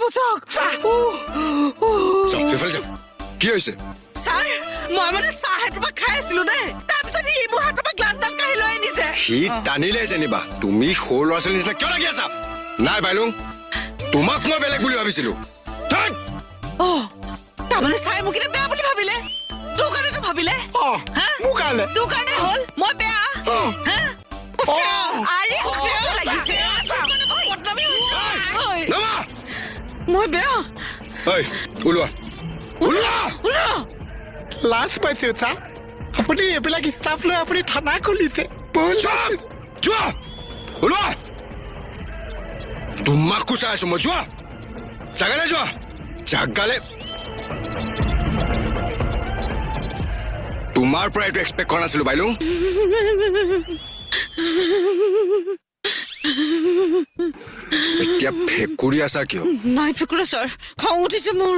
বুঝক এইফালে যাওক কি হৈছে ছাৰ মই মানে চাহ এটোপা খাই আছিলো দেই তাৰপিছত সি মোৰ হাতৰ পৰা গ্লাছডাল কাঢ়ি লৈ আনিছে সি টানিলে যেনিবা তুমি সৰু ল'ৰা ছোৱালী নিচিনা কিয় লাগি আছা নাই বাইলুং তোমাক মই বেলেগ বুলি ভাবিছিলো তাৰমানে ছাৰে মোক এতিয়া বেয়া বুলি ভাবিলে তোৰ কাৰণেতো ভাবিলে মোৰ কাৰণে তোৰ কাৰণে হ'ল মই বেয়া আৰে বেয়া লাগিছে মই বেয়া ওলোৱা ওলোৱা লাজ পাইছে চা আপুনি এইবিলাক ষ্টাফ লৈ আপুনি থানা খুলিছে যোৱা ওলোৱা তোমাক কুচাই আছো মই যোৱা জাগালে যোৱা জাগালে তোমাৰ পৰা এইটো এক্সপেক্ট কৰা নাছিলো বাইলুং এতিয়া ফেকুৰি আছা কিয় নাই ফেকুৰা ছাৰ খং উঠিছে মোৰ